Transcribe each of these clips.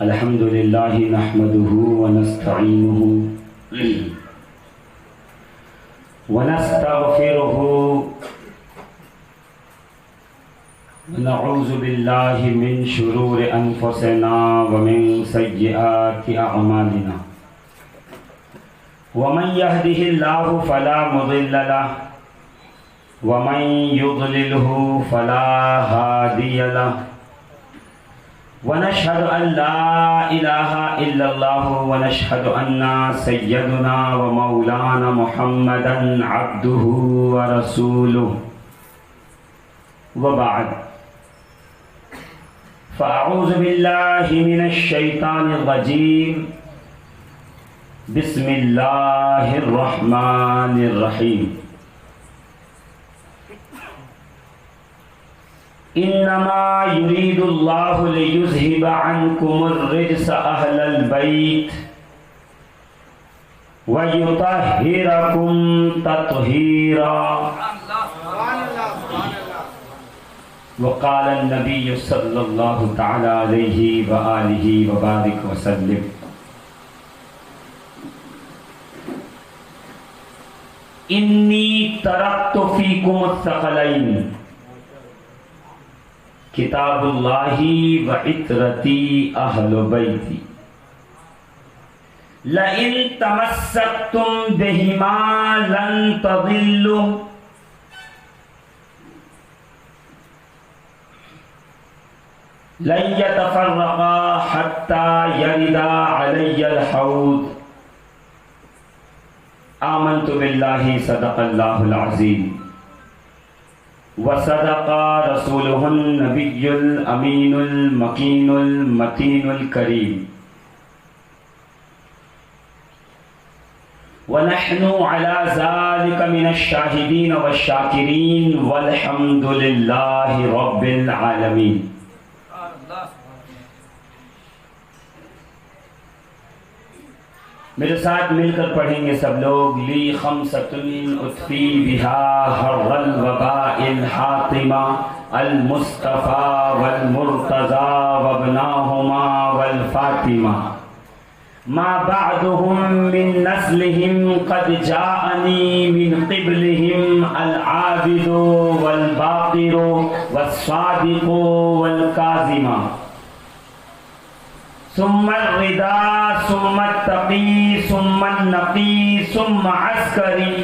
अल्हम्दुलिल्लाह नहमदुहु व नस्तईनुहु व नस्तगफिरुहु व नऊज़ु बिल्लाहि मिन शुरूरि अनफुसिना व मिन सय्यिआति अअमालिना व मन यहदिहिल्लाहु फला मुदिल्ल लहु व मन युद्लिलहु फला हादिय लहु व नशहदु अन ला इलाहा इल्लल्लाहु व नशहदु अन्ना सय्यदुना व मौलाना मुहम्मदन अब्दुहु व रसूलुहु व बाद फ़अऊज़ु बिल्लाहि मिनश शैतानिर रजीम बिस्मिल्लाहिर रहमानिर रहीम इन्नमा युरीदुल्लाहु लियुज़हिबा अन्कुमुर रिज्स अहलल बैत व युतहिरकुम तत्हीरा व क़ाल नबी सल्लल्लाहु तआला अलैहि व आलिहि व बारिक व सल्लिम। इन्नी तरक्तु फ़ीकुमुस सक़लैन किताबुल्लाहि व इत्रती अहलु बैती लइन तमस्सक्तुम बिहिमा लन तदिल्लु लन यतफर्रक़ा हत्ता यरिदा अलैयल हौद। आमन्तु बिल्लाहि सदक़ल्लाहुल अज़ीम व सदक़ा रसूलुहुन नबियुल अमीनुल मकीनुल मतीनुल करीम व नहनु अला ज़ालिका मिनश शाहिदीन व शाकिरीन वल्हम्दुलिल्लाहि रब्बिल आलमीन। मेरे साथ मिलकर पढ़ेंगे सब लोग। ली खमसतुन उत्फी बिहा हर्रल वबाइल हातिमा अल मुस्तफ़ा वल मुर्तज़ा वबनाहुमा वल फातिमा मा बअदुहुम मिन नस्लिहिम क़द जाअनी मिन क़िबलिहिम अल आबिदु वल बाक़िरु वस्सादिक़ु वल काज़िमा सुम्मल रिदा सुम्मत तक़ी सुम्मन नक़ी सुम्मा अस्करी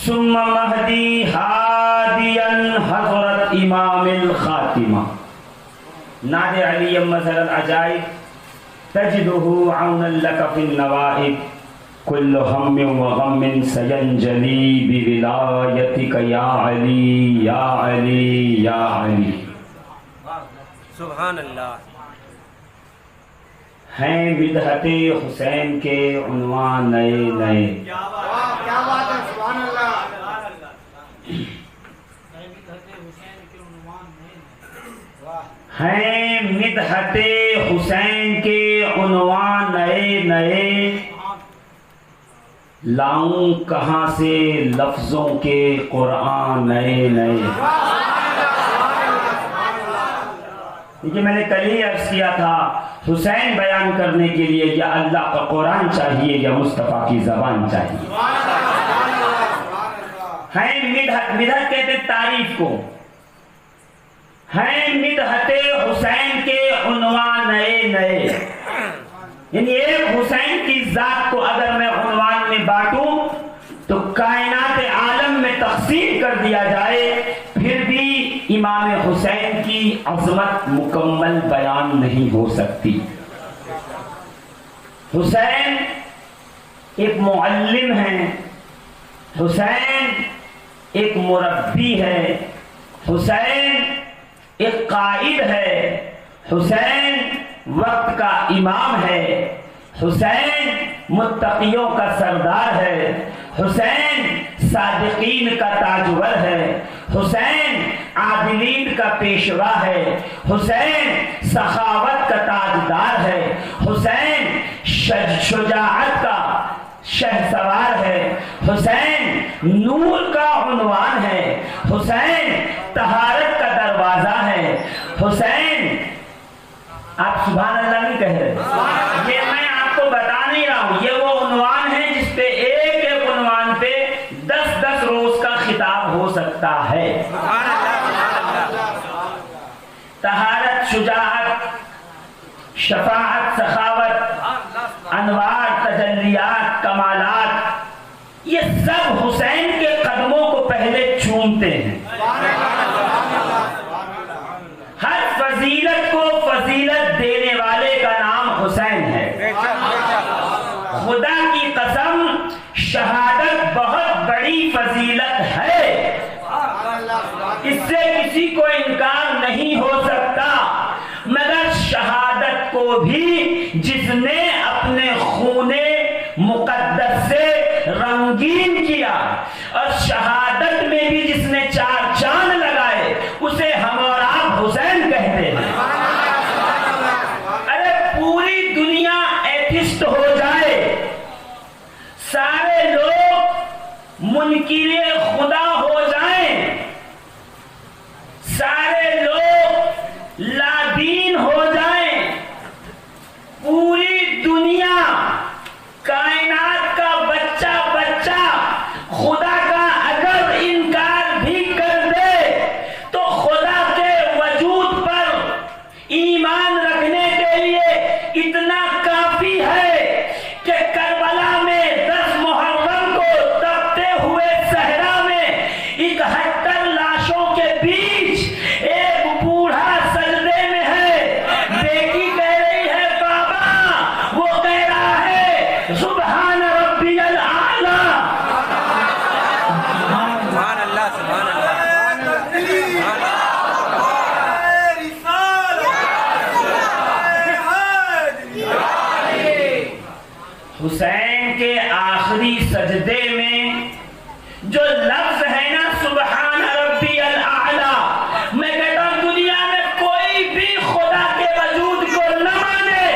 सुम्मा महदी हादियन हज़रत इमामिल ख़ातिमा नादे अली मज़हर अजाइब तजिदुहु औनन लक फ़िन नवाइब कुल्लु हम्मिन व गम्मिन सयंजली बिविलायतिक या अली या अली या अली। सुभान अल्लाह। हैं बिदअते हुसैन के उन्वान नए नए। क्या बात है, सुभान अल्लाह। हैं मिदहते हुसैन के उन्वान नए नए लाऊं कहाँ से लफ्जों के कुरान नए नए। देखिए मैंने कल ही अर्ज किया था हुसैन बयान करने के लिए या अल्लाह का कुरान चाहिए या मुस्तफ़ा की ज़बान चाहिए। हैं मिदहत, मिदहत कहते तारीफ को। हैं मिदहते हुसैन के उन्वान नए नए, यानी एक हुसैन की जात को अगर मैं उन्वान में बांटूं तो कायनात आलम में तक़सीम कर दिया जाए फिर भी इमाम हुसैन की अज़मत मुकम्मल बयान नहीं हो सकती। हुसैन एक मुअल्लिम है, हुसैन एक मुरब्बी है, हुसैन एक काइद है, हुसैन वक्त का इमाम है, हुसैन मुत्तकियों का सरदार है, हुसैन सादिकीन का ताजवर है, हुसैन आदिलीन का पेशवा है, हुसैन सखावत का ताजदार है, हुसैन शुजाअत का शहसवार है, हुसैन नूर का उन्वान है, हुसैन तहारत का दरवाजा है, हुसैन। आप सुभान अल्लाह नहीं कह रहे, ये मैं आपको बता नहीं रहा हूं, ये वो उन्वान है जिसपे एक एक उन्वान पे 10-10 रोज का खिताब हो सकता है। तहारत, शुजाअत, शफाअत, सखावत, अनवार, तजल्लियात, कमालात, ये सब हुसैन के कदमों को पहले चूमते हैं। हर फजीलत को फजीलत देने वाले का नाम हुसैन है। खुदा की कसम, शहादत बहुत बड़ी फजीलत है, इससे किसी को इनकार नहीं हो सकता, मगर शहादत को भी जिसने अपने खूने मुकद्दस से रंगीन किया और शहादत में भी जिसने 4 चांद लगाए, उसे हम और आप हुसैन कहते हैं। अरे पूरी दुनिया एथिस्ट हो जाए, सारे लोग मुनकिरे खुदा हो जाएं, सारे लोग लादीन हो जाएं, पूरी दुनिया कायनात का बच्चा बच्चा खुदा का अगर इनकार भी कर दे, तो खुदा के वजूद पर ईमान रखने के लिए इतना काफी है कि करबला में 10 मुहर्रम को तपते हुए सहरा में 71 लाशों के बीच एक बूढ़ा सजदे में है, बेटी कह रही है बाबा, वो कह रहा है सुभान रब्बियल आला। सुभान अल्लाह, सुभान अल्लाह। हुसैन के आखिरी सजदे में जो लफ्ज है ना, सुभान रब्बियल आला, मैं कहता हूं दुनिया में कोई भी खुदा के वजूद को न माने,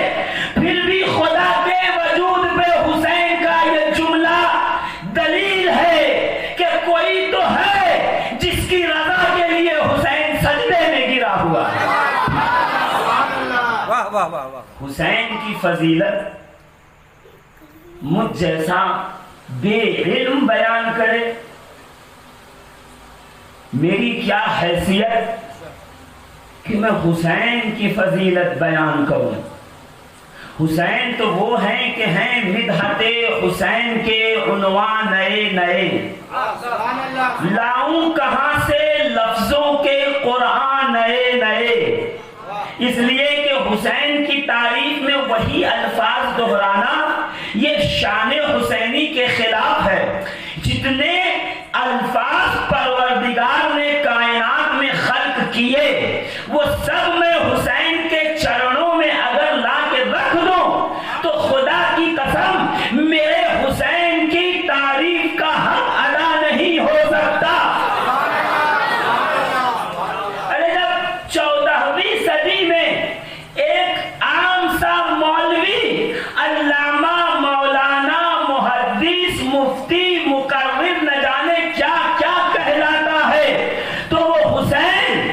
फिर भी खुदा के वजूद पे हुसैन का ये जुमला दलील है कि कोई तो है जिसकी रजा के लिए हुसैन सजदे में गिरा हुआ है। वाह वाह वाह वाह। हुसैन की फजीलत मुझ जैसा बेइल्म बयान करे, मेरी क्या हैसियत कि मैं हुसैन की फजीलत बयान करूं। हुसैन तो वो हैं कि हैं मिदहते हुसैन के उन्वान नए नए, लाऊं कहां से लफ्जों के कुरान नए नए, इसलिए कि हुसैन की तारीफ में वही अल्फाज दोहराना ये शान हुसैनी के खिलाफ है। जितने अल्फाज परवरदिगार ने कायनात में खल्क किए, वो सब में हुसैन के चरणों में अगर ला के रख दो, तो खुदा की कसम मेरे हुसैन की तारीफ का हक अदा नहीं हो सकता। अरे जब 14वीं सदी में एक आम सा मौलवी अल्लामा मौलाना मुहद्दिस मुफ्ती मुकर्रिर न जाने क्या क्या कहलाता है, तो वो हुसैन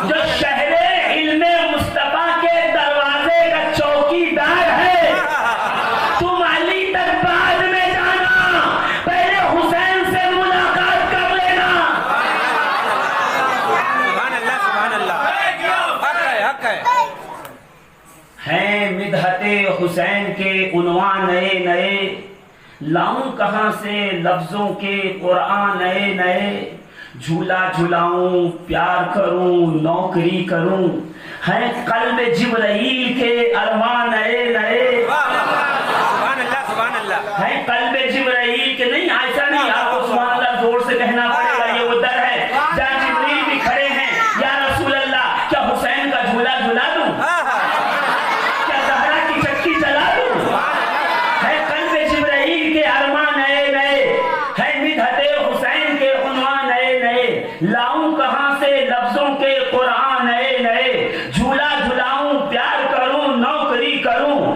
जो शहरे इल्मे मुस्तफा के दरवाजे का चौकीदार है, तुम अली तक बाद में जाना, पहले हुसैन से मुलाकात कर लेना। सुभान अल्लाह, सुभान अल्लाह। हक है, हक है। हैं मिदहते हुसैन के उन्वान नए नए, लाऊं कहां से लफ्जों के कुरान नए नए, झूला झुलाऊं प्यार करूं नौकरी करूं, हैं कल्ब जिब्राइल के अरमान नए नए। सुभान अल्लाह, सुभान अल्लाह। हैं कल्ब जिब्राइल के, नहीं ऐसा नहीं, आपको सुभान अल्लाह जोर से कहना पड़ेगा, ये उधर है जहां जिब्रील भी खड़े हैं। या रसूल अल्लाह, क्या हुसैन का झूला झुला दूं, क्या ज़हरा की चक्की चला दूं? है कल्ब जिब्राइल के अरमान नए नए, है मिदहते हुसैन के उन्वान नए नए, लाऊं कहां से लफ्जों के कुरान नए नए, झूला झुलाऊं प्यार करूं नौकरी करूं,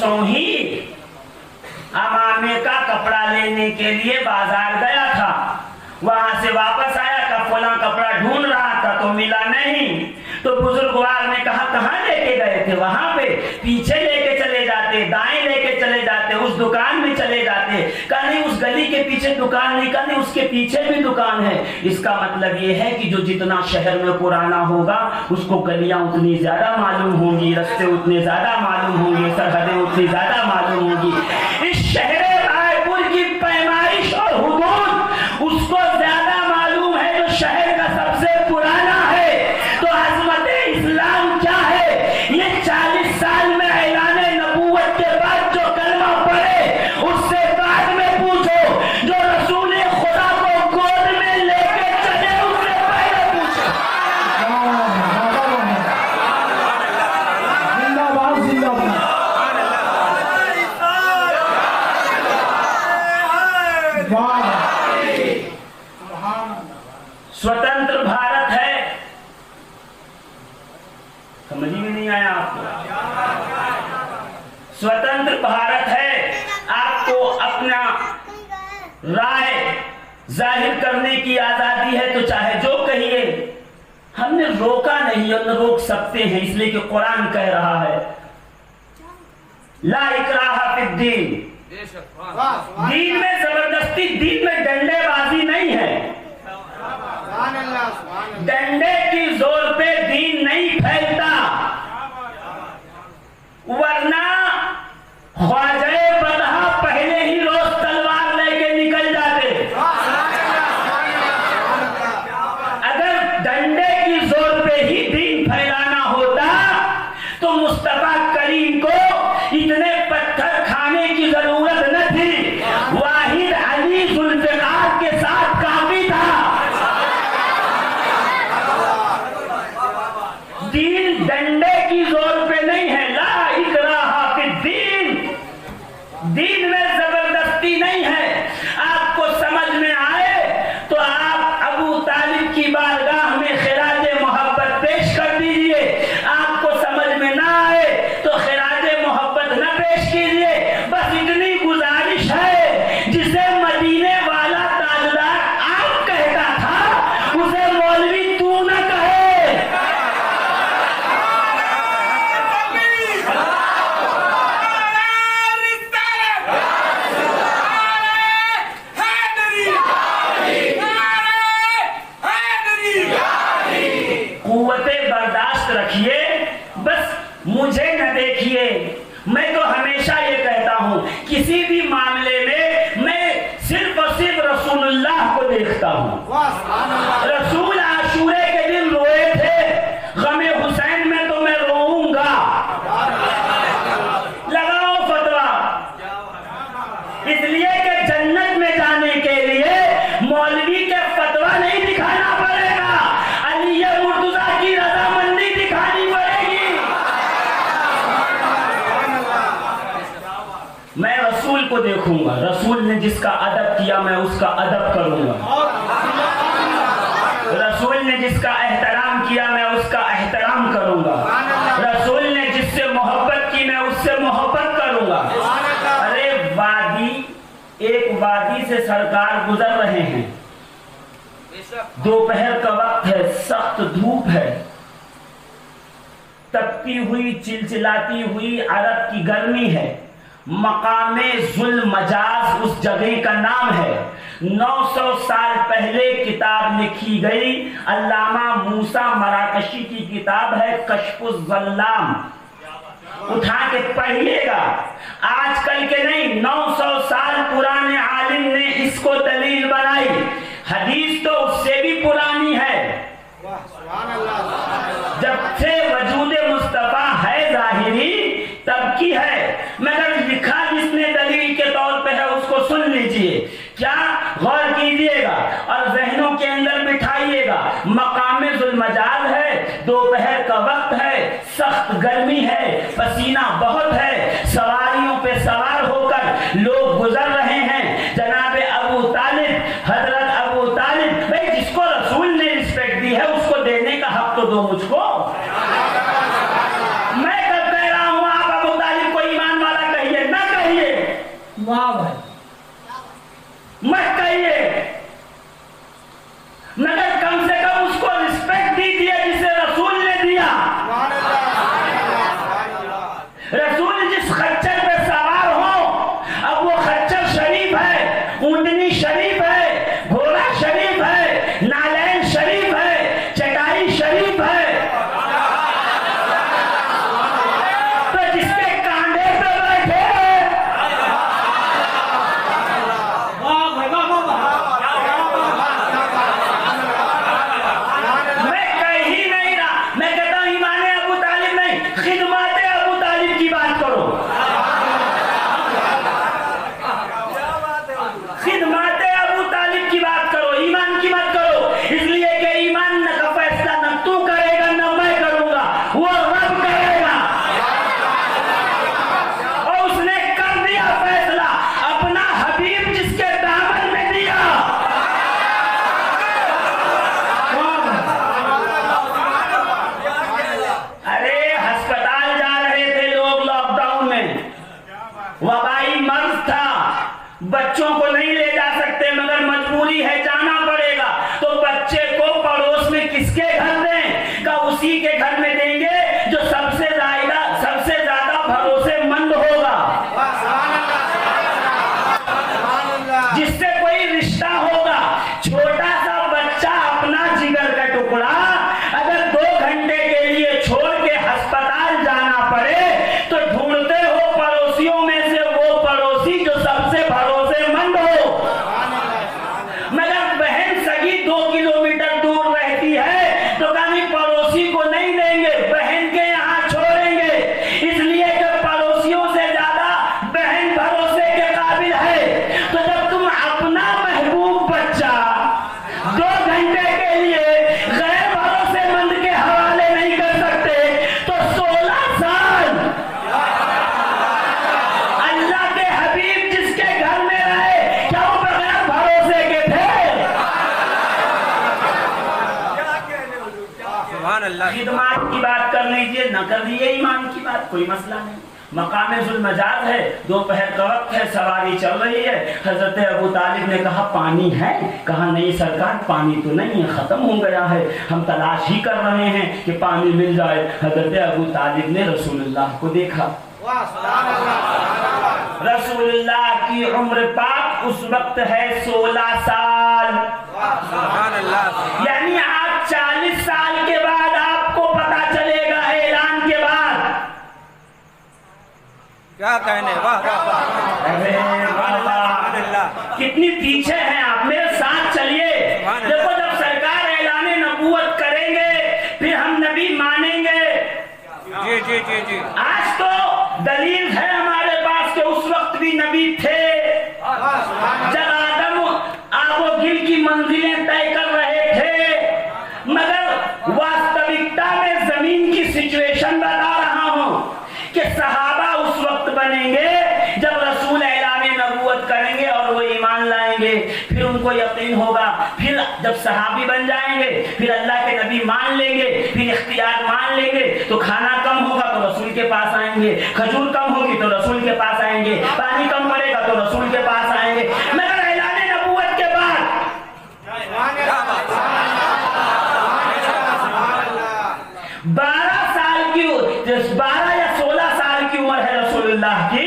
परसों ही अमामे का कपड़ा लेने के लिए बाजार गया था। वहां से वापस आया, का फला कपड़ा ढूंढ रहा था तो मिला नहीं। तो बुजुर्गवार ने कहा कहाँ लेके गए थे? वहां पे पीछे लेके चले जाते, दाएं लेके चले जाते, उस दुकान में चले जाते। कहा नहीं, उस गली के पीछे दुकान नहीं, कहा नहीं उसके पीछे भी दुकान है। इसका मतलब ये है कि जो जितना शहर में पुराना होगा उसको गलियां उतनी ज्यादा मालूम होंगी, रास्ते उतने ज्यादा मालूम होंगे, सरहदें उतनी ज्यादा मालूम होंगी। इस शहर रायपुर की पैमाइश और हुदूद उसको ज्यादा मालूम है जो शहर का सबसे पुराना है। तो अज़मत इस्लाम क्या है? ये 40 साल में ऐलान नबूवत के बाद जो कलमा पढ़े उससे बाद में पूछो, जो रसूल खुदा को गोद में लेके चले उससे पहले पूछो। जिंदाबाद जिंदाबाद। स्वतंत्र भारत है, समझ में नहीं आया आपको? स्वतंत्र भारत है, आपको अपना राय जाहिर करने की आजादी है, तो चाहे जो कहिए। हमने रोका नहीं और न रोक सकते हैं, इसलिए कि कुरान कह रहा है ला इकराहा फिद्दीन, दीन में जबरदस्ती, दीन में डंडेबाजी नहीं है। डंडे की जोर पे दीन नहीं फैलता, वरना ख्वाजा बदहा पहले ही रोज तलवार लेके निकल जाते। अगर डंडे की जोर पे ही दीन फैलाना होता तो मुस्तफा करीम को इतने पत्थर खाने की जरूरत न थी। वाहिद अली जुल्फिकार के साथ काफी था। दीन डंडे की जोर पे नहीं है, ला इकराहा फिद्दीन, दीन में जबरदस्ती नहीं है। आपको समझ में आए तो आप अबू तालिब की बारगाह में खिराज मोहब्बत पेश कर दीजिए। आपको समझ में ना आए तो खिराज मोहब्बत न पेश कीजिए। बस इतनी गुजारिश है, जिसे मदीने वाला ताजदार आप कहता था उसे मौलवी तू न कहे। बर्दाश्त रखिए, बस मुझे न देखिए। मैं तो हमेशा ये कहता हूं, किसी भी मामले में मैं सिर्फ और सिर्फ रसूलुल्लाह को देखता हूं। रसूल आशूरे के दिन रोए थे, गमे हुसैन में तो मैं रोऊंगा। लगाओ फतवा, इसलिए कि जन्नत में जाने के लिए मौलवी के फतवा नहीं दिखाना पड़ेगा, अली मुर्तजा की रजामंदी दिखानी पड़ेगी। मैं रसूल को देखूंगा, रसूल ने जिसका अदब किया मैं उसका अदब करूंगा। रसूल ने जिसका एहतराम किया मैं उसका एहतराम करूंगा। रसूल ने जिससे मोहब्बत की मैं उससे मोहब्बत करूंगा। अरे एक वादी से सरकार गुजर रहे हैं, दोपहर का वक्त है, सख्त धूप है, तपती हुई चिलचिलाती हुई अरब की गर्मी है। मकामे जुल मजाज उस जगह का नाम है। 900 साल पहले किताब लिखी गई, अल्लामा मूसा मराकशी की किताब है कश्फुज ज़ल्लाम, उठा के पढ़िएगा। आजकल के नहीं, 900 साल पुराने आलिम ने इसको दलील बनाई। हदीस तो उससे भी पुरानी है, जब से वजूद मुस्तफा है जाहिरी तब की है, मगर लिखा जिसने दलील के तौर पे है उसको सुन लीजिए। क्या गौर कीजिएगा और जहनों के अंदर बिठाइएगा। मकामे जुल्मजाल है, दोपहर का वक्त है, सख्त गर्मी है, पसीना बहुत है, सवारियों पे सवार होकर लोग गुजर रहे हैं। जनाबे अबू तालिब, हजरत अबू तालिब, भाई जिसको रसूल ने रिस्पेक्ट दी है उसको देने का हक तो दो मुझको। मैं कब कह रहा हूं आप अबू तालिब को ईमान वाला कहिए? चाहिए, मगर कम से कम उसको रिस्पेक्ट दीजिए जिसे रसूल ने दिया। रसूल जिस खच्चर पे सवार हो, अब वो खच्चर शरीफ है, ऊंटनी शरीफ है, घोड़ा शरीफ है, नालैन शरीफ है, चटाई शरीफ है, तो जिसके कांधे पे बैठे मैं कह ही नहीं रहा, मैं कहता हूं ईमाने अबू तालिब नहीं, खिदमते अबू तालिब की बात करो, खिदमते अबू तालिब की बात करो, ईमान की मत करो। इसलिए कि ईमान का फैसला न तू करेगा न मैं करूंगा, वो रब करेगा। और उसने कर दिया फैसला, अपना हबीब जिसके दामन में दिया। अरे अस्पताल जा रहे थे लोग लॉकडाउन में, वबाई मर्ज था, बच्चों को नहीं ले जा सकते मगर मजबूरी है जाना पड़ेगा, तो बच्चे को पड़ोस में किसके घर दें? का उसी के घर में देंगे जो सबसे ज्यादा भरोसेमंद होगा, जिससे कोई रिश्ता होगा। छोटा सा बच्चा अपना जिगर का टुकड़ा अगर 2 घंटे के लिए छोड़ के अस्पताल जाना पड़े तो ढूंढते हो पड़ोसियों में से वो पड़ोसी जो सबसे भरोसेमंद हो। मगर बहन सगी 2 किलोमीटर दूर रहती है तो कभी पड़ोसी को नहीं देंगे, बहन के यहाँ छोड़ेंगे, इसलिए कि पड़ोसियों से ज्यादा बहन भरोसे के काबिल है। तो जब तुम अपना महबूब बच्चा 2 घंटे के लिए गैर भरोसेमंद के हवाले नहीं कर सकते तो 16 साल अल्लाह के हबीब जिसके घर में रहे, क्या वो बगैर भरोसे के थे? सुभान अल्लाह। खिदमत की बात कर लीजिए, न कर दिए ईमान की बात, कोई मसला नहीं। मकामे जुल्मजाज है, दोपहर का वक्त है, सवारी चल रही है, हजरत अबू तालिब ने कहा पानी है? कहा नहीं सरकार, पानी तो नहीं है, खत्म हो गया है, हम तलाश ही कर रहे हैं कि पानी मिल जाए। हजरत अबू तालिब ने रसूलुल्लाह को देखा, रसूलुल्लाह की उम्र पाक उस वक्त है 16 साल, सुभान अल्लाह। यानी आप 40 साल के बाद आपको पता चलेगा, ऐलान के बाद। क्या कहने, वाह वाह वाह। अरे वाह, कितनी पीछे हैं आप, मेरे साथ चलिए। देखो जब सरकार ऐलाने नबूवत करेंगे फिर हम नबी मानेंगे। जी जी जी जी। आज तो दलील है हमारे पास कि उस वक्त भी नबी थे, जब आदम आबोगिल की मंजिलें तय कर रहे थे। मगर वास्तविकता में जमीन की सिचुएशन बता रहा हूं कि सहाबा उस वक्त बनेंगे जब रसूल ऐलाने नबूवत करेंगे और वो ईमान लाएंगे, फिर उनको यकीन होगा, फिर जब सहाबी बन जाएंगे फिर अल्लाह के नबी मान लेंगे, फिर इख्तियार मान लेंगे, तो खाना कम होगा तो रसूल के पास आएंगे, खजूर कम होगी तो रसूल के पास आएंगे, पानी कम पड़ेगा तो रसूल के पास आएंगे। मगर ऐलाने नबूवत के बाद 12 या 16 साल की उम्र है रसूलुल्लाह की।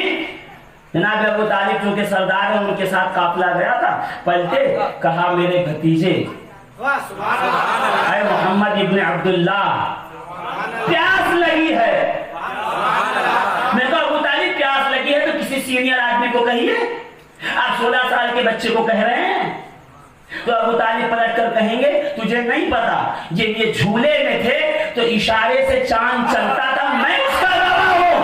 जनाब अबू तालिब जो के सरदार हैं उनके साथ काफिला गया था, पलटे कहा मेरे भतीजे अरे मोहम्मद इब्न अब्दुल्लाह प्यास लगी है। मैं तो अबू तालिब प्यास लगी है तो किसी सीनियर आदमी को कहिए, आप 16 साल के बच्चे को कह रहे हैं। तो अबू तालिब पलट कर कहेंगे तुझे नहीं पता, ये झूले में थे तो इशारे से चांद चलता था, मैं उसका गवाह हूं।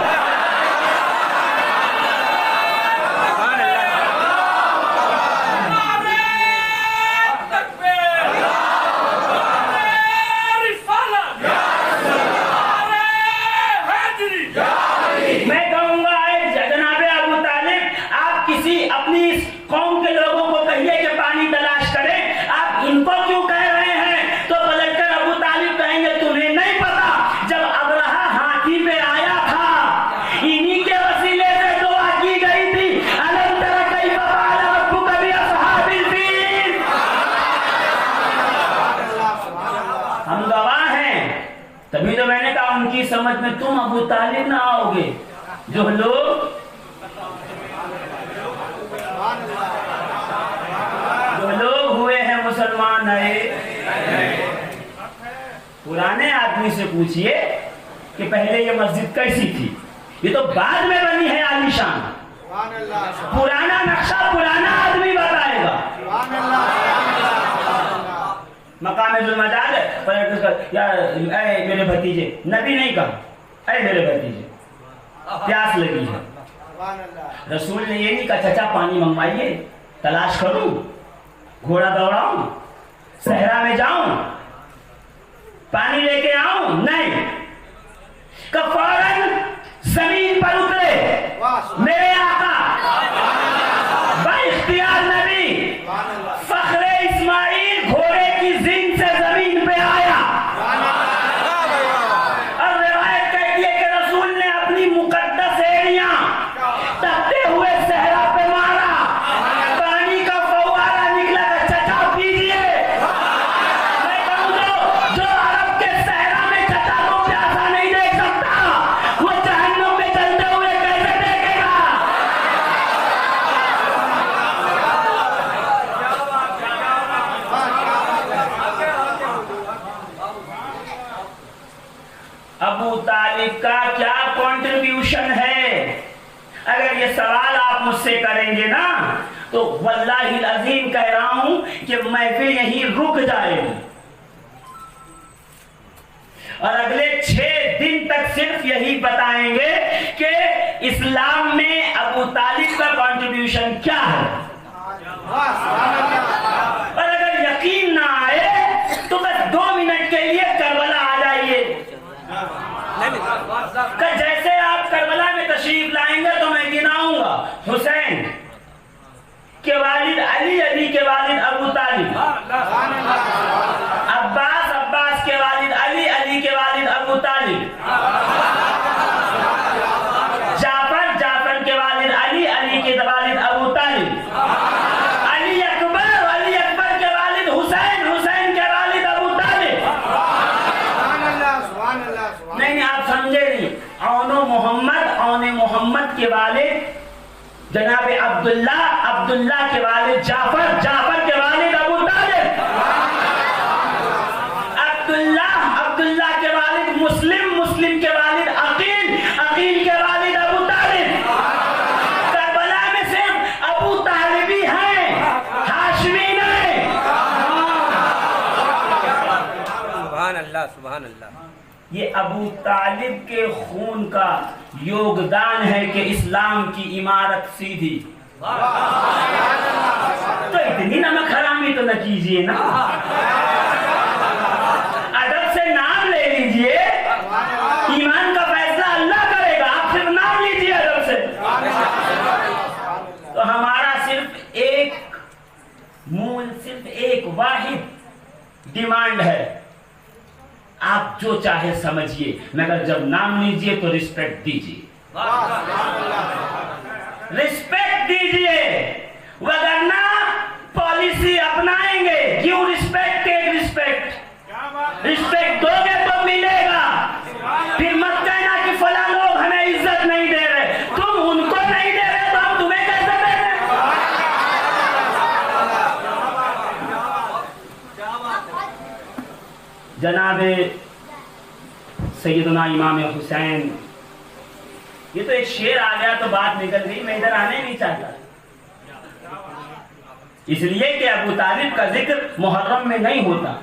मैं कहूंगा जनाब अबू तालिब, आप किसी अपनी कौम के लोगों को कहिए कि पानी तलाश करें, आप इनको क्यों कह रहे हैं? तो पलटकर अबू तालिब कहेंगे तुम्हें नहीं पता, जब अबरहा हाथी पे आया था इन्हीं के वसीले से दुआ की गई थी, अलम तरा कैफ फ़अल रब्बुका बि अस्हाबिल फील। उनकी समझ में तुम अबू तालिब ना आओगे। जो लोग हुए हैं मुसलमान नए, पुराने आदमी से पूछिए कि पहले ये मस्जिद कैसी थी। ये तो बाद में बनी है आलीशान। पुराना नक्शा पुराना आदमी बताएगा। मकाम जुल्मजाद यार मेरे भतीजे, नबी नहीं कहा ऐ मेरे भतीजे प्यास लगी है। रसूल ने ये नहीं कहा चचा पानी मंगवाइए, तलाश करूं, घोड़ा दौड़ाऊं, सहरा में जाऊं, पानी लेके आऊं, नहीं। फौरन जमीन पर उतरे मेरे आका बाइख्तियार नबी फखरे इस्माइल घोड़े की जिन से जमीन पे आया और रिवायत कहती है कि रसूल ने अपनी मुकद्दस एड़ियां तपते हुए सहरा पे मारा, पानी का फव्वारा निकला। चचा पीजिए। मैं कहूं जो अरब के सहरा में चचा को प्यासा नहीं देख सकता, वो जहन्नुम में जलते हुए कैसे देखेगा। अबू तालिब का क्या कंट्रीब्यूशन है? अगर ये सवाल आप मुझसे करेंगे ना तो वल्लाही अजीम कह रहा हूं कि महफिल यहीं रुक जाएगी और अगले 6 दिन तक सिर्फ यही बताएंगे कि इस्लाम में अबू तालिब का कंट्रीब्यूशन क्या है। और अगर यकीन ना आए तो बस 2 मिनट के लिए करबला आ जाइए। जैसे आप करबला में तशरीफ लाएंगे तो मैं गिनाऊंगा हुसैन के वालिद अली, अली के वालिद अबू तालिब, अब्बास, अब्बास के वालिद अली, अली के वालिद अबू तालिब, जाफर, जाफर के वालिद अली, अली के वालिद अबू तालिब, अली अकबर, अली अकबर के वालिद हुसैन, हुसैन के वालिद अबू तालिब। नहीं आप समझे नहीं। औनो मोहम्मद, औने मोहम्मद के वालिद जनाब अब्दुल्ला, अब्दुल्ला के वालिद जाफर, जाफर के वालिद अबू तालिब, अब्दुल्ला, अब्दुल्ला के वालिद मुस्लिम, मुस्लिम के वालिद अकील, अकील के वालिद अबू तालिब। करबला में सिर्फ अबू तालिबी हैं, हाशमी नहीं। सुभान अल्लाह, सुभान अल्लाह। ये अबू तालिब के खून का योगदान है कि इस्लाम की इमारत सीधी। तो इतनी नमक हरामी तो न कीजिए ना, अदब से नाम ले लीजिए। ईमान का फैसला अल्लाह करेगा, आप सिर्फ नाम लीजिए अदब से। तो हमारा सिर्फ एक मूल, सिर्फ एक वाहिद डिमांड है, आप जो चाहे समझिए, मगर जब नाम लीजिए तो रिस्पेक्ट दीजिए, रिस्पेक्ट दीजिए। वरना पॉलिसी अपनाएंगे, क्यों रिस्पेक्ट टेक रिस्पेक्ट, रिस्पेक्ट दोगे तो मिलेगा। फिर मत कहना कि फला लोग हमें इज्जत नहीं दे रहे, तुम उनको नहीं दे रहे तो हम तुम्हें कैसे दे रहे। जनाबे सैयदना इमाम हुसैन, ये तो एक शेर आ गया तो बात निकल गई, मैं इधर आने नहीं चाहता, इसलिए कि अबू तालिब का जिक्र मुहर्रम में नहीं होता,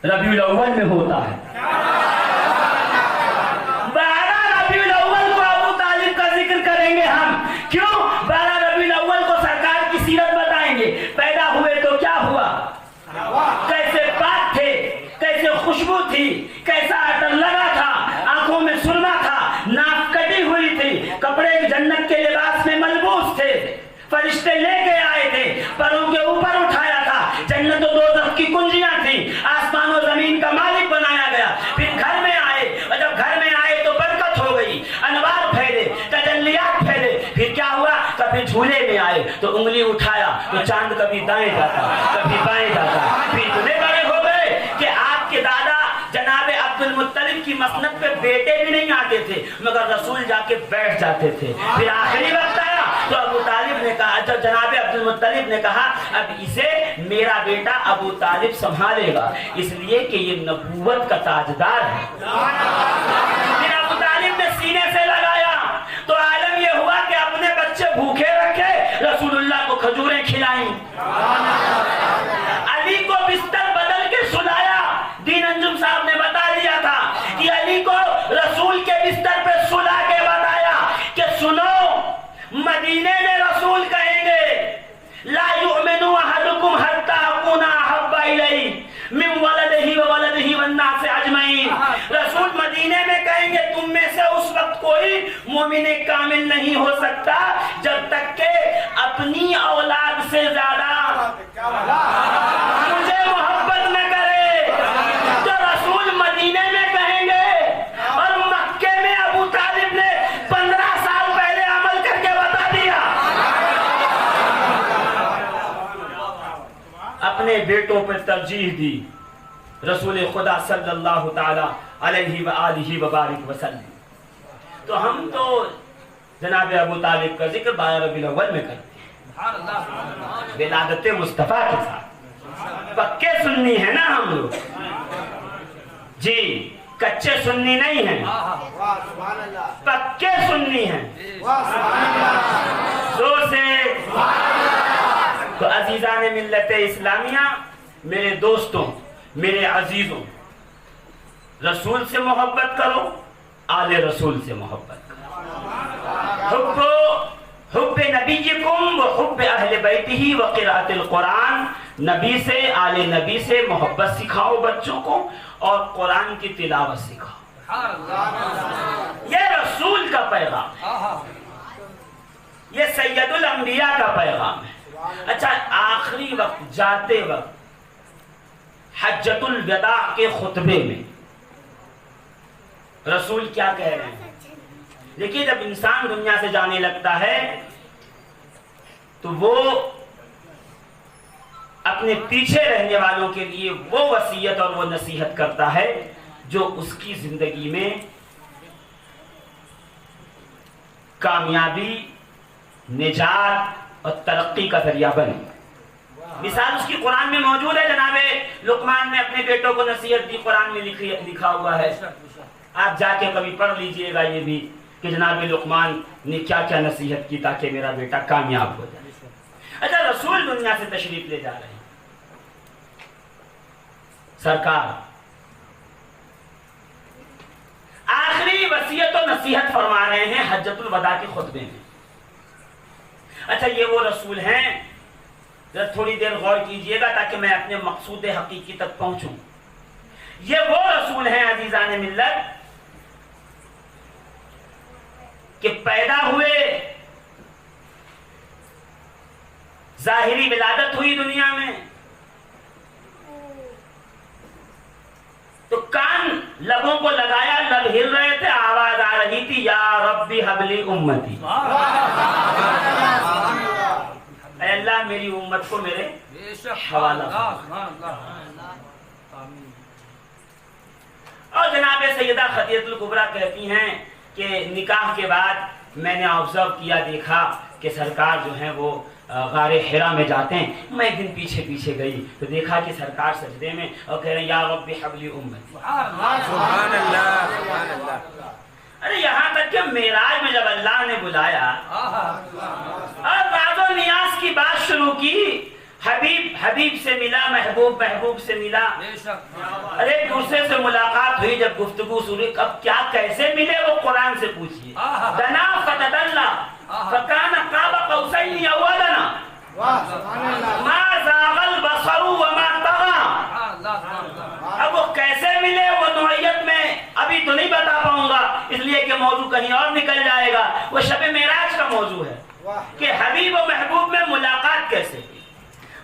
रबीउल अव्वल में होता है। 12 रबीउल अव्वल को अबू तालिब का जिक्र करेंगे हम। क्यों? 12 रबीउल अव्वल को सरकार की सीरत बताएंगे। पैदा हुए तो क्या हुआ, कैसे पाक थे, कैसे खुशबू थी, कैसा अतर लगा था, आंखों में सुरमा था, नाक कटी हुई थी, कपड़े जन्नत के लिबास में मलबूस थे, फरिश्ते लेके आए थे, परों के ऊपर उठाया था, जन्नत और दोज़ख की कुंजियां थी, आसमान और जमीन का मालिक बनाया गया। फिर घर में आए और जब घर में आए तो बरकत हो गई, अनवार फैले, तजल्लियात फैले। फिर क्या हुआ, कभी झूले में आए तो उंगली उठाया तो चांद कभी दाएं जाता, कभी बाएं जाता। फिर इतने बड़े हो गए कि आपके दादा जनाब अब्दुल मुत्तलिब की मसनद पे बेटे भी नहीं आते थे, मगर रसूल जाके बैठ जाते थे। फिर आखिरी वक्त आया तो अबू तालिब ने कहा, जब जनाब अब्दुल मुत्तलिब ने कहा अब इसे मेरा बेटा अबू तालिब संभालेगा, इसलिए कि ये नबूवत का ताजदार है। फिर अबू तालिब ने सीने से लगाया तो आलम ये हुआ कि अपने बच्चे भूखे रखे, रसूलुल्लाह को खजूरें खिलाई, अली को बिस्तर बदल के सुलाया। दीन अंजुम साहब ने बता दिया था कि अली को रसूल के बिस्तर पे सुला के बताया कि सुनो, मदीने में रसूल कहेंगे ला युमिनु अहदुकुम हत्ता अकूना अहब्बा इलैहि मिन वलदिही व वलदिही वन्नास अजमईन। रसूल मदीने में कहेंगे तुम में से उस वक्त कोई मोमिन कामिल नहीं हो सकता जब तक के अपनी औलाद से ज्यादा मुझे मोहब्बत न करे। तो रसूल मदीने में कहेंगे और मक्के में अबू तालिब ने 15 साल पहले अमल करके बता दिया। अपने बेटों पर तरजीह दी रसूल खुदा सल्लल्लाहु ताला अलैहि व आलिहि व बारिक वसल्लम। तो हम तो जनाब अबू तालिब का जिक्र 12 रबीउल अव्वल में करते हैं, विलादत मुस्तफा के साथ। पक्के सुन्नी है ना हम लोग जी, कच्चे सुन्नी नहीं हैं, पक्के सुन्नी हैं। जोर से तो अजीजान मिल्लत इस्लामिया, मेरे दोस्तों, मेरे अजीजों, रसूल से मोहब्बत करो, आले रसूल से मोहब्बत करो। हुब्बे नबीयकुम व हुब्बे अहले बैतिही व क़िराअतिल कुरान। नबी से, आले नबी से मोहब्बत सिखाओ बच्चों को और कुरान की तिलावत सिखाओ। ये रसूल का पैगाम है, ये सैयदुल अंबिया का पैगाम है। अच्छा, आखिरी वक्त जाते वक्त हज्जतुल वदा के खुतबे में रसूल क्या कह रहे हैं? देखिए, जब इंसान दुनिया से जाने लगता है तो वो अपने पीछे रहने वालों के लिए वो वसीयत और वो नसीहत करता है जो उसकी जिंदगी में कामयाबी, निजात और तरक्की का जरिया बने। मिसाल उसकी कुरान में मौजूद है। जनाबे लुकमान ने अपने बेटों को नसीहत दी, कुरान में लिखा हुआ है। आप जाके कभी पढ़ लीजिएगा ये भी कि जनाब लुकमान ने क्या क्या नसीहत की ताकि मेरा बेटा कामयाब हो जाए। अच्छा, रसूल दुनिया से तशरीफ ले जा रहे हैं, सरकार आखिरी वसीयत और नसीहत फरमा रहे हैं हज्जतुल वदा के खुतबे में। अच्छा, ये वो रसूल हैं, जरा थोड़ी देर गौर कीजिएगा ताकि मैं अपने मकसूद हकीकी तक पहुंचूं। ये वो रसूल हैं अजीजान मिल्लत कि पैदा हुए, जाहिरी विलादत हुई दुनिया में, तो कान लबों को लगाया, लब हिल रहे थे, आवाज आ रही थी या रब्बी हबली उम्मती, अल्लाह मेरी उम्मत को मेरे हवाला। और जनाब सैयदा खदीजतुल कुबरा कहती हैं कि निकाह के बाद मैंने ऑब्जर्व किया, देखा कि सरकार जो है वो गारे हिरा में जाते हैं। मैं एक दिन पीछे पीछे गई तो देखा कि सरकार सजदे में और कह रहे हैं या रब्बी हबली उम्मती। सुभान अल्लाह, सुभान अल्लाह। अरे यहाँ तक कि मेराज में जब अल्लाह ने बुलाया और राज़ो नियाज की बात शुरू की, हबीब हबीब से मिला, महबूब महबूब से मिला, अरे एक दूसरे से मुलाकात हुई, जब गुफ्तगू शुरू, अब क्या कैसे मिले वो कुरान से पूछिए। दना फतदल्ला फकान काबा कौसैनी अव अदना मा ज़ागल बसरु व मा तगा। अब वो कैसे मिले वो नौइयत में अभी तो नहीं बता पाऊंगा, इसलिए कि मौजू कहीं और निकल जाएगा। वो शब मेराज का मौजू है कि हबीब और महबूब में मुलाकात कैसे हुई।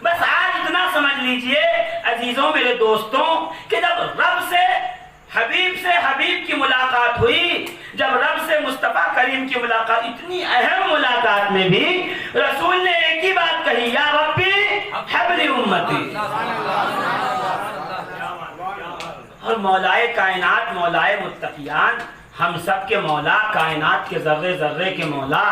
बस आज इतना समझ लीजिए अजीजों, मेरे दोस्तों, कि जब रब से हबीब की मुलाकात हुई, जब रब से मुस्तफा करीम की मुलाकात, इतनी अहम मुलाकात में भी रसूल ने एक ही बात कही, या रब्बी हबली उम्मती। और मौलाए कायनात, मौलाए मुत्तकियान, हम सब के मौला, कायनात के जर्रे जर्रे के मौला,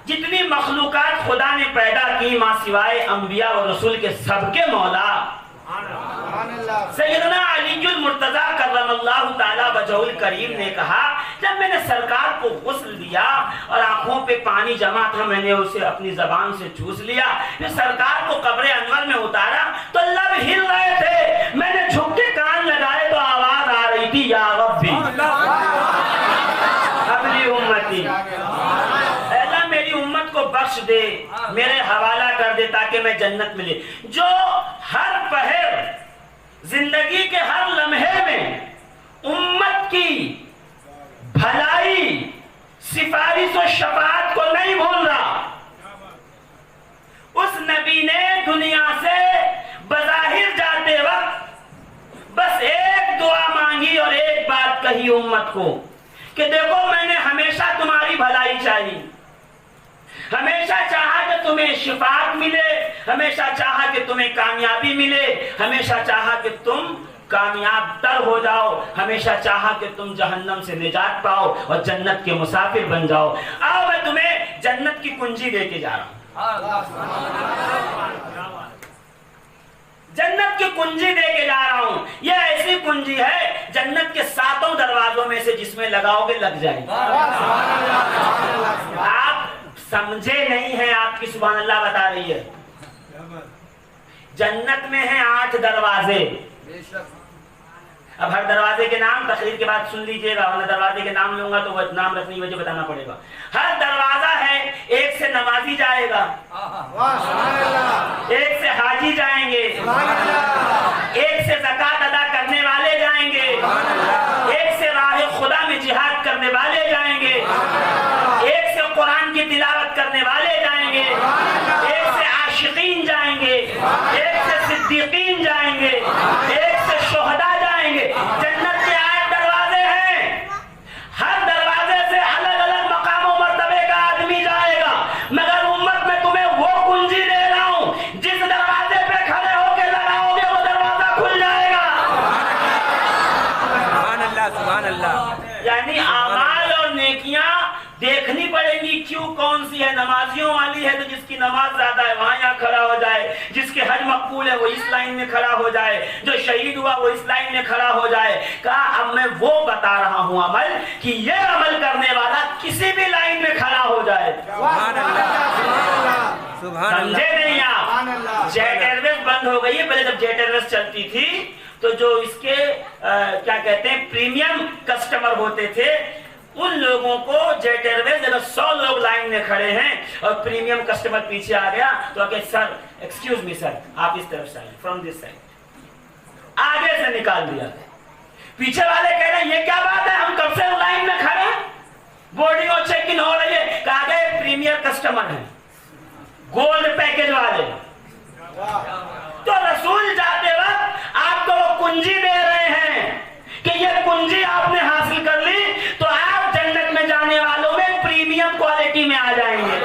जितनी मखलूकात खुदा ने पैदा की मां सिवाय अंबिया और रसूल के सबके मौला सैयदना अलीजुल मुर्तजा कर्रमल्लाहु ताला वजहुल करीम ने कहा, जब मैंने सरकार को गुस्ल दिया और आंखों पे पानी जमा था, मैंने उसे अपनी जबान से चूस लिया, फिर सरकार को कब्र अनवर में उतारा तो लब हिल रहे थे, मैंने झुक के कान लगाए तो आवाज आ रही थी, या रब्बी अपनी उम्मती, अल्लाह मेरी उम्मत को बख्श दे, मेरे हवाला कर दे ताकि मैं जन्नत मिले। जो हर पहर जिंदगी के हर लम्हे में उम्मत की भलाई, सिफारिश और शफाअत को नहीं भूल रहा, उस नबी ने दुनिया से बज़ाहिर जाते वक्त बस एक दुआ मांगी और एक बात कही उम्मत को कि देखो मैंने हमेशा तुम्हारी भलाई चाहिए, हमेशा चाहा कि तुम्हें शिफाअत मिले, हमेशा चाहा कि तुम्हें कामयाबी मिले, हमेशा चाहा कि तुम कामयाब तर हो जाओ, हमेशा चाहा कि तुम जहन्नम से निजात पाओ और जन्नत के मुसाफिर बन जाओ। आओ मैं तुम्हें जन्नत की कुंजी देके जा रहा हूं, जन्नत की कुंजी देके जा रहा हूं। यह ऐसी कुंजी है जन्नत के 7 दरवाजों में से जिसमें लगाओगे लग जाएगी। आप समझे नहीं है, आपकी सुभान अल्लाह बता रही है। जन्नत में है 8 दरवाजे। अब हर दरवाजे के नाम तकरीर के बाद सुन लीजिएगा, वरना दरवाजे के नाम लूंगा तो वह नाम रखने की वजह बताना पड़ेगा। हर दरवाजा है, एक से नमाजी जाएगा, एक से हाजी जाएंगे, एक से ज़कात अदा करने वाले जाएंगे, एक से राह खुदा में जिहाद करने वाले जाएंगे, एक से कुरान की तिलावत करने वाले जाएंगे, एक से आशिकीन जाएंगे, एक से सिद्दीकीन जाएंगे, एक से शुहदा जाएंगे। जन्नत के 8 दरवाजे हैं, हर दरवाजे से अलग अलग मकाम और मर्तबे का आदमी जाएगा, मगर उम्मत में तुम्हें वो कुंजी दे रहा हूं, जिस दरवाजे पे खड़े होकर लगाओगे वो दरवाजा खुल जाएगा। सुभान अल्लाह, सुभान अल्लाह। यानी आमाल और नेकियां देखनी पड़ेगी क्यों कौन सी है। नमाजियों वाली है तो जिसकी नमाज ज्यादा है वहां यहाँ खड़ा हो जाए, जिसके हज मकबूल है वो इस लाइन में खड़ा हो जाए, जो शहीद हुआ वो इस लाइन में खड़ा हो जाए। कहा अब मैं वो बता रहा हूं अमल कि ये अमल करने वाला किसी भी लाइन में खड़ा हो जाए। समझे नहीं आप? जेट एयरवेज बंद हो गई है, पहले जब जेट एयरवेज चलती थी तो जो इसके क्या कहते हैं प्रीमियम कस्टमर होते थे, उन लोगों को जेट एयरवेज अगर 100 लोग लाइन में खड़े हैं और प्रीमियम कस्टमर पीछे आ गया तो आगे सर एक्सक्यूज मी सर, आप इस तरफ से आइए, फ्रॉम दिस साइड, आगे से निकाल दिया। पीछे वाले कह रहे हैं ये क्या बात है, हम कब से लाइन में खड़े हैं, बोर्डिंग और चेक इन हो रही है। कहा गए प्रीमियर कस्टमर है, गोल्ड पैकेज वाले। तो रसूल जाते वक्त आपको वो कुंजी दे रहे हैं कि ये कुंजी आपने हासिल कर ली तो आप जन्नत में जाने वालों में प्रीमियम क्वालिटी में आ जाएंगे,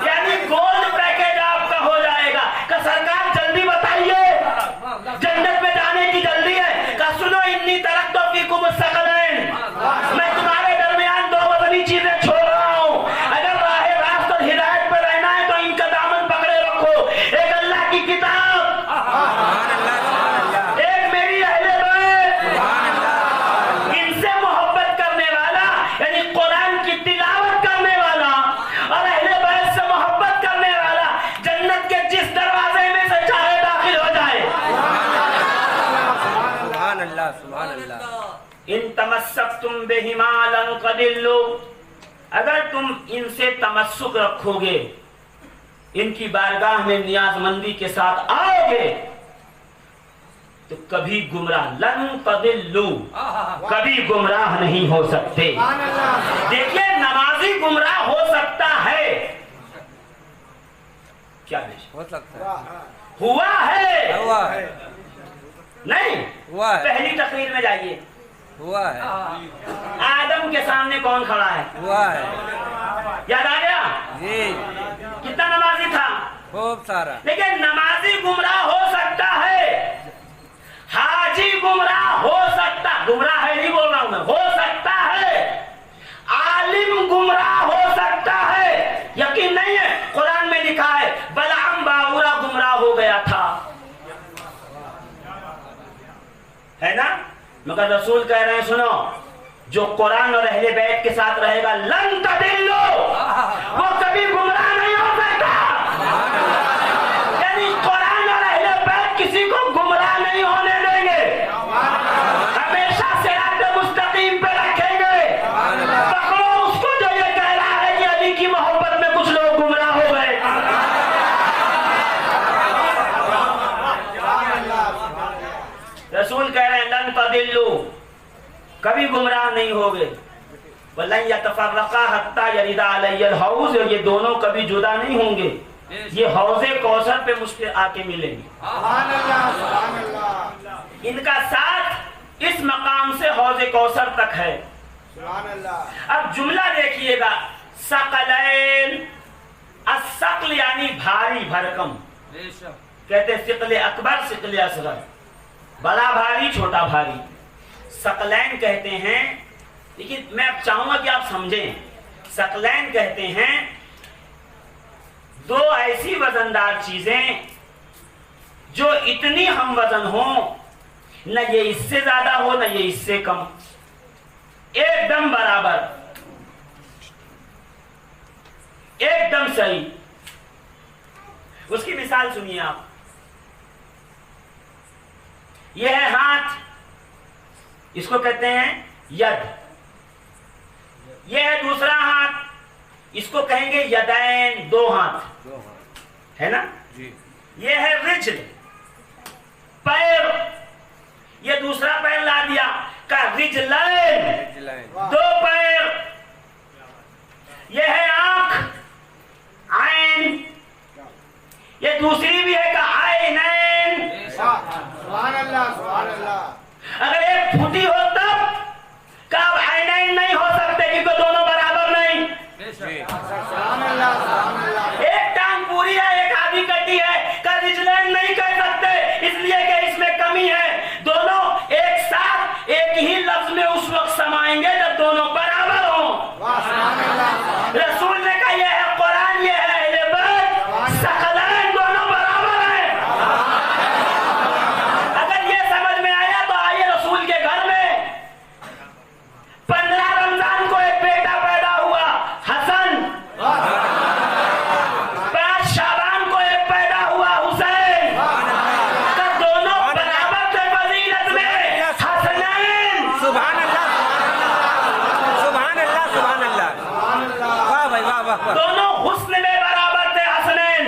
यानी गोल्ड पैकेज आपका हो जाएगा। का सरकार जल्दी बताइए, जन्नत में जाने की जल्दी है? का सुनो इन्नी तरक् तो फीकुम सकलैन, मैं तुम्हारे दरमियान 2 वज़नी चीजें छोड़ रहा हूं, अगर राह रास्त और हिदायत पर रहना है तो इनका दामन पकड़े रखो। एक अल्लाह की किताब, एक मेरी अहले बैत, इनसे मोहब्बत करने वाला यानी कुरान की तिलावत करने वाला और अहले बैत से मोहब्बत करने वाला जन्नत के जिस दरवाजे में से चाहे दाखिल हो जाए। सुभान अल्लाह, सुभान अल्लाह। इन तमस्सक्तुम बिहिमा लन तदिल्लु, अगर तुम इनसे तमस्सुक रखोगे, इनकी बारगाह में नियाजमंदी के साथ आओगे तो कभी गुमराह, लन तदिल्लु, कभी गुमराह नहीं हो सकते। देखिए नमाजी गुमराह हो सकता है, क्या हो सकता है, हुआ है, हुआ है, नहीं हुआ है, पहली तकरीर में जाइए, हुआ है, आदम के सामने कौन खड़ा है, हुआ है, याद आ गया जी, कितना नमाजी था, खूब सारा। लेकिन नमाजी गुमराह हो सकता है, हाजी गुमराह हो सकता, गुमराह है नहीं बोल रहा हूं मैं, हो सकता है, आलिम गुमराह हो सकता है। यकीन नहीं है? कुरान में लिखा है बलअम बाहुरा गुमराह हो गया था, है ना? मगर रसूल कह रहे हैं सुनो, जो कुरान और अहले बैत के साथ रहेगा लन तदिल्लु, वो कभी गुमराह नहीं हो सकता। यानी कुरान और अहले बैत किसी को गुमराह नहीं होने देंगे, हमेशा सिरात मुस्तकीम पे रखेंगे। पकड़ो उसको जो ये कह रहा है कि अली की मोहब्बत में कुछ लोग गुमराह हो गए। रसूल कह रहे हैं लन तदिल्लु, कभी गुमराह नहीं होगे। वलन यतफर्रका हत्ता यरिदा अलैहिल हौज, ये दोनों कभी जुदा नहीं होंगे, ये हौज़े कौसर पे मुझ पे आके मिलेंगे। इनका साथ इस मकाम से हौज़े कौसर तक है। अब जुमला देखिएगा, सकलैन, अस्सक़ल यानी भारी भरकम, कहते हैं सिक़ल अकबर सिक़ल असग़र, बड़ा भारी छोटा भारी। सकलैन कहते हैं, लेकिन मैं अब चाहूंगा कि आप समझें, सकलैन कहते हैं दो ऐसी वजनदार चीजें जो इतनी हम वजन हो, न ये इससे ज्यादा हो न ये इससे कम, एकदम बराबर, एकदम सही। उसकी मिसाल सुनिए आप, यह है हाथ, इसको कहते हैं यद, यह है दूसरा हाथ, इसको कहेंगे यदैन, दो हाथ, है ना जी। यह है रिज्ल, पैर, यह दूसरा पैर ला दिया का रिज्लैन, दो पैर। यह है आंख, आइन, यह दूसरी भी है का आइनैन। सुभान अल्लाह, सुभान अल्लाह। अगर एक फुटी हो तब कब आइनैन नहीं हो सकते, क्योंकि दोनों बराबर नहीं। एक टांग पूरी है एक आधी कटी है, का रिजलैन नहीं कह सकते, इसलिए कि इसमें कमी है। दोनों एक साथ एक ही लफ्ज में उस वक्त समाएंगे जब दोनों बराबर हो। रसूल ने कहा यह है कुरान, यह है अहले बैत, सकलैन दोनों बराबर हैं। अगर ये समझ में आया तो आइए रसूल के घर में 15 रमजान को एक बेटा पैदा हुआ हसन, 5 शाबान को एक पैदा हुआ हुसैन, का दोनों बराबर थे फजीलत में, हसनैन। सुभान अल्लाह, सुभान अल्लाह, सुभान अल्लाह, वाह भाई वाह वाह। दोनों हुस्न में बराबर थे हसनैन,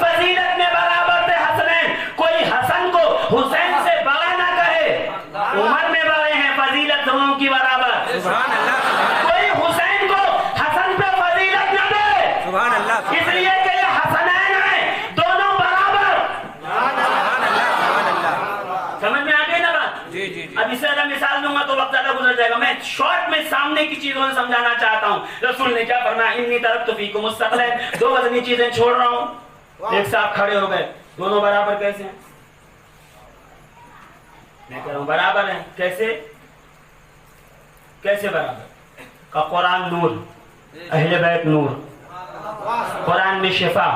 फजीलत में बराबर थे हसनैन। कोई हसन को हुसैन से बड़ा ना कहे, उम्र में बड़े हैं, फजीलत दोनों की बराबर। सुभान अल्लाह, कोई हुसैन को हसन पे फजीलत न दे, सुभान अल्लाह, इसलिए कि ये हसनैन हैं, दोनों बराबर। सुभान अल्लाह, सुभान अल्लाह। समझ में आ गई ना बात? जी जी जी। अब इससे ज्यादा मिसाल दूंगा तो वक्त ज्यादा गुजर जाएगा। मैं शॉर्ट में सामने की चीजों में समझाना चाहता हूँ। रसूल ने क्या फरमाया, इन्नी तरफ तो फीकुम मुस्तक़लैन, दो वजनी चीजें छोड़ रहा हूँ। एक साथ खड़े हो गए, दोनों बराबर कैसे हैं? मैं कह रहा हूँ बराबर है, कैसे कैसे बराबर? का कुरान नूर, अहले बैत नूर, कुरान में शिफा,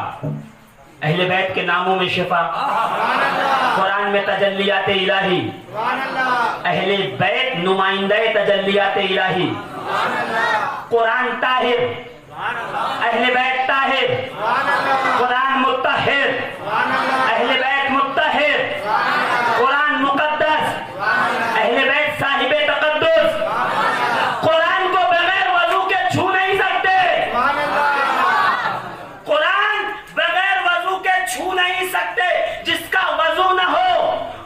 अहले बैत के नामों में शिफा, कुरान में तजल्लियात इलाही, अहले बैत नुमाइंदे तजल्लियात इलाही, कुरान ताहिर, अहले बैत ताहिर, कुरान मुत्तहिर, अहले बैत मुत्तहिर, कुरान मुकद्दस, अहले बैत साहिबे तकद्दुस। कुरान को बगैर वजू के छू नहीं सकते, कुरान बगैर वजू के छू नहीं सकते। जिसका वजू न हो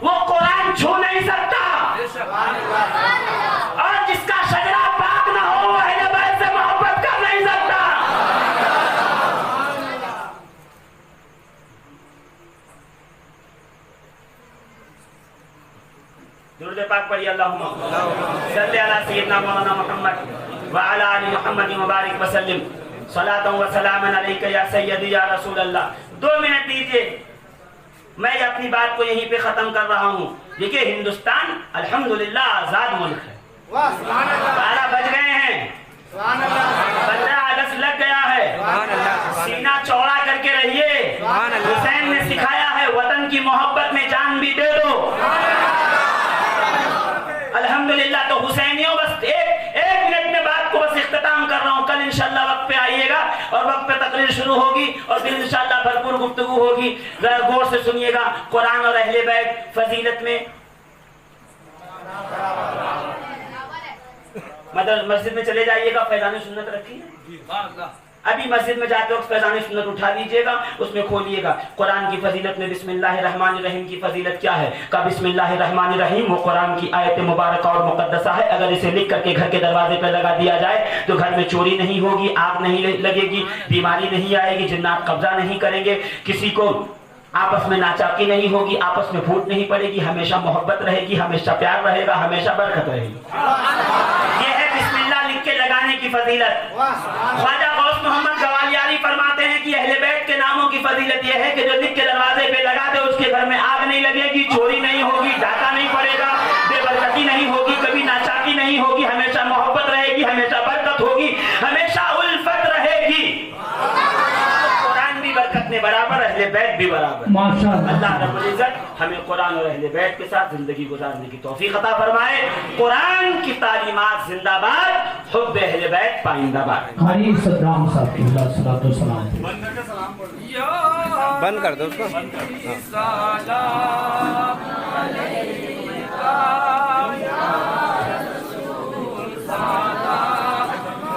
वो कुरान छू नहीं सकता, और जिसका शजरा पाक न हो वो अहले बैत से मोहब्बत कर नहीं सकता। दुरूद पाक पढ़िए, अल्लाहुम्मा सल्ली अला सय्यिदना मौलाना मुहम्मद व अला आलि मुहम्मद व बारिक व सल्लिम। सलातन व सलामन अलैका या सय्यदी या रसूल अल्लाह। 2 मिनट दीजिए, मैं अपनी बात को यहीं पे खत्म कर रहा हूँ। देखिए हिंदुस्तान अल्हम्दुलिल्लाह आजाद मुल्क है। 12 बज गए हैं, 15 अगस्त लग गया है। सीना चौड़ा करके रहिए। हुसैन ने सिखाया है वतन की मोहब्बत में जान भी दे दो। अल्हम्दुलिल्लाह। तो हुसैनियों बस एक मिनट में बात को बस इख्तिताम कर रहा हूँ। कल इंशाल्लाह वक्त पे आइएगा और वक्त पे तकरीर शुरू होगी और फिर इंशाल्लाह भरपूर गुफ्तगू होगी। जरा गौर से सुनिएगा। कुरान और अहले बैत फजीलत में मस्जिद में चले जाइएगा, फैजान सुन्नत रखिए। अभी मस्जिद में जाते वक्त फैजान सुन्नत उठा लीजिएगा, उसमें खोलिएगा कुरान की फजीलत में बिस्मिल्लाहिर्रहमानिर्रहीम की फजीलत क्या है। का बिस्मिल्लाहिर्रहमानिर्रहीम वो कुरान की आयत मुबारक और मुकद्दसा है। अगर इसे लिख करके घर के दरवाजे पर लगा दिया जाए तो घर में चोरी नहीं होगी, आग नहीं लगेगी, बीमारी नहीं आएगी, जिन्नात कब्जा नहीं करेंगे, किसी को आपस में नाचाकी नहीं होगी, आपस में फूट नहीं पड़ेगी, हमेशा मोहब्बत रहेगी, हमेशा प्यार रहेगा, हमेशा बरकत रहेगी। यह है बिस्मिल्लाह लिख के लगाने की फजीलत। ख्वाजा गौस मोहम्मद गवालियारी फरमाते हैं कि अहले बैत के नामों की फजीलत यह है कि जो लिख के दरवाजे पे लगा दे उसके घर में आग नहीं लगेगी, चोरी नहीं होगी, डाका नहीं पड़ेगा, बेबरकती नहीं होगी, कभी नाचाकी नहीं होगी, हमेशा मोहब्बत रहेगी, हमेशा बरकत होगी, हमेशा उल्फत रहेगी। कुरान भी बरकत में बराबर, अहले बैत भी बराबर। माशाअल्लाह। अल्लाह रब्बुल इज्जत हमें कुरान और अहले बैत के साथ जिंदगी गुजारने की तौफीक अता फरमाए। कुरान की तालीमात जिंदाबाद, हुब्ब अहले बैत पाइंदाबाद। कारी सद्दाम साहब की सलातो सलाम बंद कर दो उसको।